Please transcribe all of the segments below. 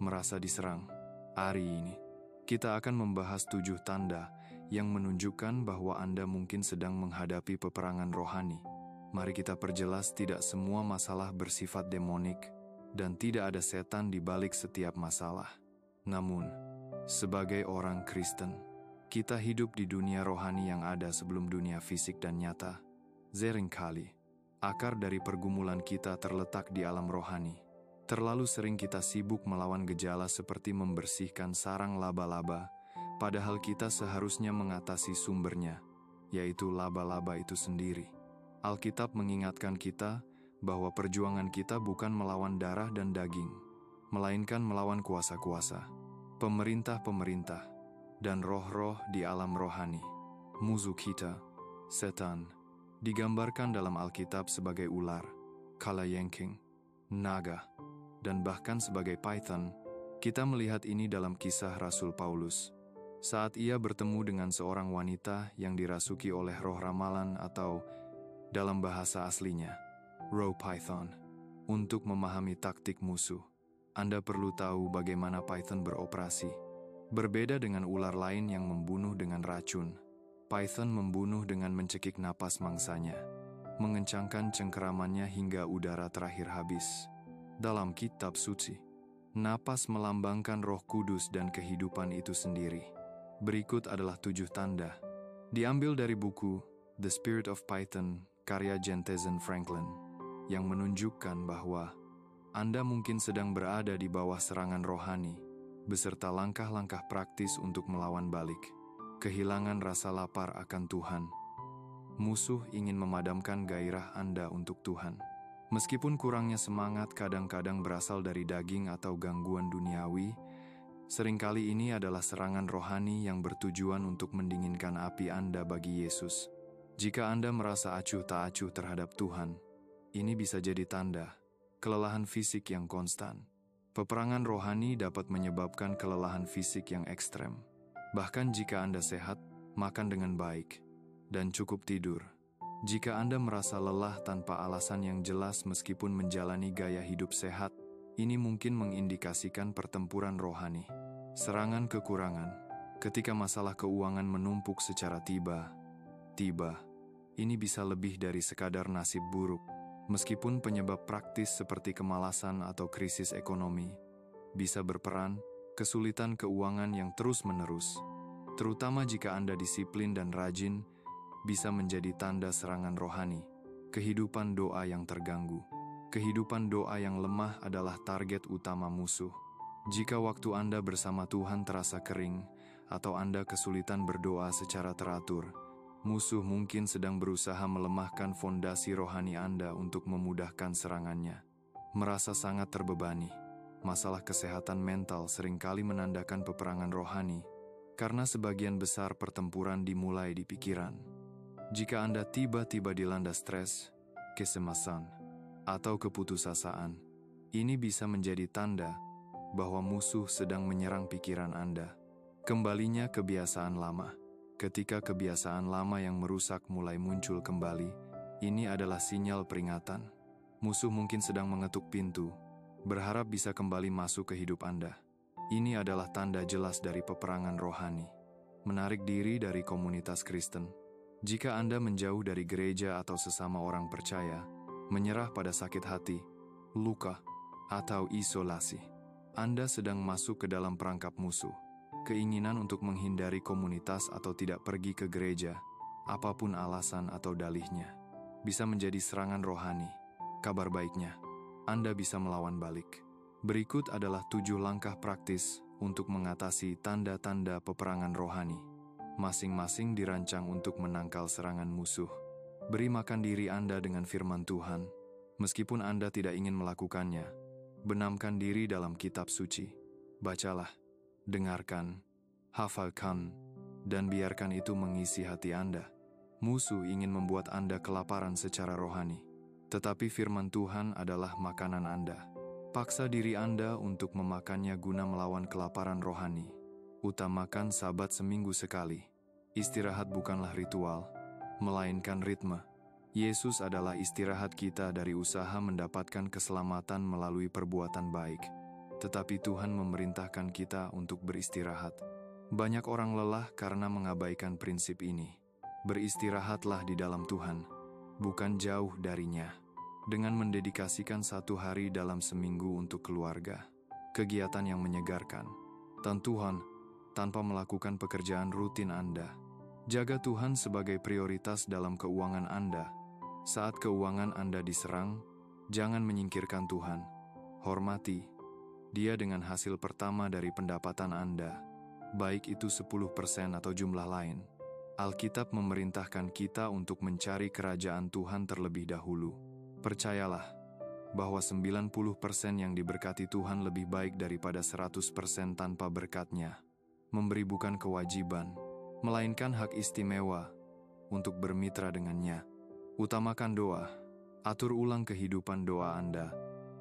merasa diserang. Hari ini, kita akan membahas 7 tanda yang menunjukkan bahwa Anda mungkin sedang menghadapi peperangan rohani. Mari kita perjelas, tidak semua masalah bersifat demonik dan tidak ada setan di balik setiap masalah. Namun, sebagai orang Kristen, kita hidup di dunia rohani yang ada sebelum dunia fisik dan nyata. Seringkali, akar dari pergumulan kita terletak di alam rohani. Terlalu sering kita sibuk melawan gejala seperti membersihkan sarang laba-laba, padahal kita seharusnya mengatasi sumbernya, yaitu laba-laba itu sendiri. Alkitab mengingatkan kita bahwa perjuangan kita bukan melawan darah dan daging, melainkan melawan kuasa-kuasa, pemerintah-pemerintah, dan roh-roh di alam rohani. Musuh kita, setan, digambarkan dalam Alkitab sebagai ular, kalajengking, naga, dan bahkan sebagai python. Kita melihat ini dalam kisah Rasul Paulus, saat ia bertemu dengan seorang wanita yang dirasuki oleh roh ramalan atau dalam bahasa aslinya, roh python. Untuk memahami taktik musuh, Anda perlu tahu bagaimana python beroperasi. Berbeda dengan ular lain yang membunuh dengan racun, python membunuh dengan mencekik napas mangsanya, mengencangkan cengkeramannya hingga udara terakhir habis. Dalam kitab suci, napas melambangkan Roh Kudus dan kehidupan itu sendiri. Berikut adalah 7 tanda. Diambil dari buku The Spirit of Python, karya Jentezen Franklin, yang menunjukkan bahwa Anda mungkin sedang berada di bawah serangan rohani, beserta langkah-langkah praktis untuk melawan balik. Kehilangan rasa lapar akan Tuhan. Musuh ingin memadamkan gairah Anda untuk Tuhan. Meskipun kurangnya semangat kadang-kadang berasal dari daging atau gangguan duniawi, seringkali ini adalah serangan rohani yang bertujuan untuk mendinginkan api Anda bagi Yesus. Jika Anda merasa acuh tak acuh terhadap Tuhan, ini bisa jadi tanda kelelahan fisik yang konstan. Peperangan rohani dapat menyebabkan kelelahan fisik yang ekstrem. Bahkan jika Anda sehat, makan dengan baik, dan cukup tidur. Jika Anda merasa lelah tanpa alasan yang jelas meskipun menjalani gaya hidup sehat, ini mungkin mengindikasikan pertempuran rohani. Serangan kekurangan, ketika masalah keuangan menumpuk secara tiba-tiba, ini bisa lebih dari sekadar nasib buruk. Meskipun penyebab praktis seperti kemalasan atau krisis ekonomi bisa berperan, kesulitan keuangan yang terus-menerus, terutama jika Anda disiplin dan rajin, bisa menjadi tanda serangan rohani. Kehidupan doa yang terganggu. Kehidupan doa yang lemah adalah target utama musuh. Jika waktu Anda bersama Tuhan terasa kering, atau Anda kesulitan berdoa secara teratur, musuh mungkin sedang berusaha melemahkan fondasi rohani Anda untuk memudahkan serangannya. Merasa sangat terbebani. Masalah kesehatan mental seringkali menandakan peperangan rohani, karena sebagian besar pertempuran dimulai di pikiran. Jika Anda tiba-tiba dilanda stres, kecemasan, atau keputusasaan, ini bisa menjadi tanda bahwa musuh sedang menyerang pikiran Anda. Kembalinya kebiasaan lama. Ketika kebiasaan lama yang merusak mulai muncul kembali, ini adalah sinyal peringatan. Musuh mungkin sedang mengetuk pintu, berharap bisa kembali masuk ke hidup Anda. Ini adalah tanda jelas dari peperangan rohani. Menarik diri dari komunitas Kristen. Jika Anda menjauh dari gereja atau sesama orang percaya, menyerah pada sakit hati, luka, atau isolasi, Anda sedang masuk ke dalam perangkap musuh. Keinginan untuk menghindari komunitas atau tidak pergi ke gereja, apapun alasan atau dalihnya, bisa menjadi serangan rohani. Kabar baiknya, Anda bisa melawan balik. Berikut adalah 7 langkah praktis untuk mengatasi tanda-tanda peperangan rohani. Masing-masing dirancang untuk menangkal serangan musuh. Beri makan diri Anda dengan firman Tuhan. Meskipun Anda tidak ingin melakukannya, benamkan diri dalam kitab suci. Bacalah, dengarkan, hafalkan, dan biarkan itu mengisi hati Anda. Musuh ingin membuat Anda kelaparan secara rohani, tetapi firman Tuhan adalah makanan Anda. Paksa diri Anda untuk memakannya guna melawan kelaparan rohani. Utamakan Sabat seminggu sekali. Istirahat bukanlah ritual, melainkan ritme. Yesus adalah istirahat kita dari usaha mendapatkan keselamatan melalui perbuatan baik. tetapi Tuhan memerintahkan kita untuk beristirahat. Banyak orang lelah karena mengabaikan prinsip ini. Beristirahatlah di dalam Tuhan, bukan jauh darinya. Dengan mendedikasikan 1 hari dalam seminggu untuk keluarga, kegiatan yang menyegarkan, Tuhan, tanpa melakukan pekerjaan rutin Anda. Jaga Tuhan sebagai prioritas dalam keuangan Anda. Saat keuangan Anda diserang, jangan menyingkirkan Tuhan. Hormati Dia dengan hasil pertama dari pendapatan Anda, baik itu 10% atau jumlah lain. Alkitab memerintahkan kita untuk mencari kerajaan Tuhan terlebih dahulu. Percayalah bahwa 90% yang diberkati Tuhan lebih baik daripada 100% tanpa berkat-Nya. Memberi bukan kewajiban, melainkan hak istimewa untuk bermitra dengan-Nya. Utamakan doa. Atur ulang kehidupan doa Anda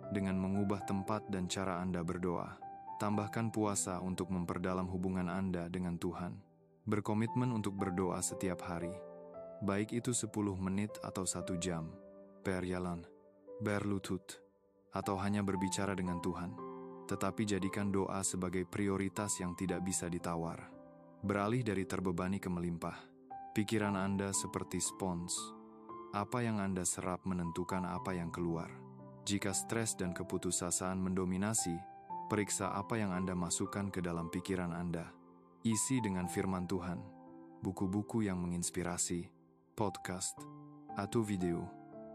dengan mengubah tempat dan cara Anda berdoa. Tambahkan puasa untuk memperdalam hubungan Anda dengan Tuhan. Berkomitmen untuk berdoa setiap hari, baik itu 10 menit atau 1 jam. Berjalan, berlutut, atau hanya berbicara dengan Tuhan. Tetapi jadikan doa sebagai prioritas yang tidak bisa ditawar. Beralih dari terbebani ke melimpah. Pikiran Anda seperti spons. Apa yang Anda serap menentukan apa yang keluar. Jika stres dan keputusasaan mendominasi, periksa apa yang Anda masukkan ke dalam pikiran Anda. Isi dengan firman Tuhan, buku-buku yang menginspirasi, podcast, atau video.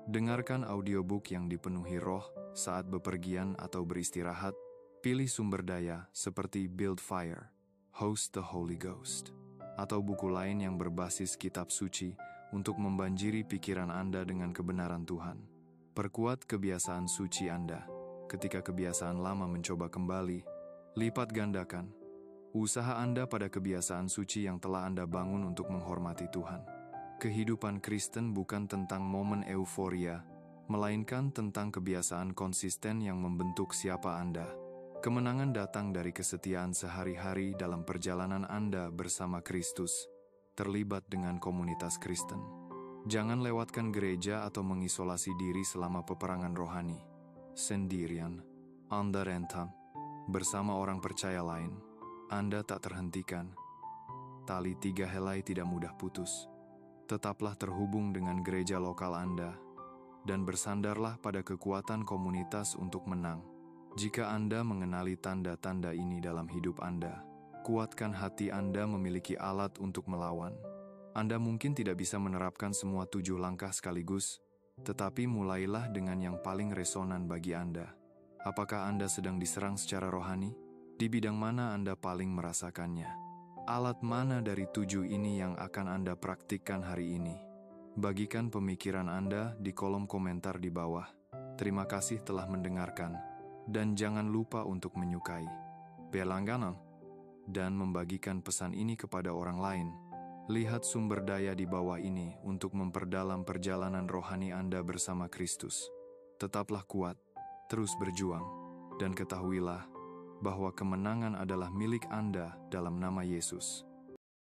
Dengarkan audiobook yang dipenuhi roh saat bepergian atau beristirahat. Pilih sumber daya seperti Build Fire, Host the Holy Ghost, atau buku lain yang berbasis kitab suci untuk membanjiri pikiran Anda dengan kebenaran Tuhan. Perkuat kebiasaan suci Anda. Ketika kebiasaan lama mencoba kembali, lipat gandakan usaha Anda pada kebiasaan suci yang telah Anda bangun untuk menghormati Tuhan. Kehidupan Kristen bukan tentang momen euforia, melainkan tentang kebiasaan konsisten yang membentuk siapa Anda. Kemenangan datang dari kesetiaan sehari-hari dalam perjalanan Anda bersama Kristus, terlibat dengan komunitas Kristen. Jangan lewatkan gereja atau mengisolasi diri selama peperangan rohani. Sendirian, Anda rentan, bersama orang percaya lain, Anda tak terhentikan. Tali 3 helai tidak mudah putus. Tetaplah terhubung dengan gereja lokal Anda, dan bersandarlah pada kekuatan komunitas untuk menang. Jika Anda mengenali tanda-tanda ini dalam hidup Anda, kuatkan hati Anda memiliki alat untuk melawan. Anda mungkin tidak bisa menerapkan semua 7 langkah sekaligus, tetapi mulailah dengan yang paling resonan bagi Anda. Apakah Anda sedang diserang secara rohani? Di bidang mana Anda paling merasakannya? Alat mana dari 7 ini yang akan Anda praktikkan hari ini? Bagikan pemikiran Anda di kolom komentar di bawah. Terima kasih telah mendengarkan, dan jangan lupa untuk menyukai, berlangganan, dan membagikan pesan ini kepada orang lain. Lihat sumber daya di bawah ini untuk memperdalam perjalanan rohani Anda bersama Kristus. Tetaplah kuat, terus berjuang, dan ketahuilah bahwa kemenangan adalah milik Anda dalam nama Yesus.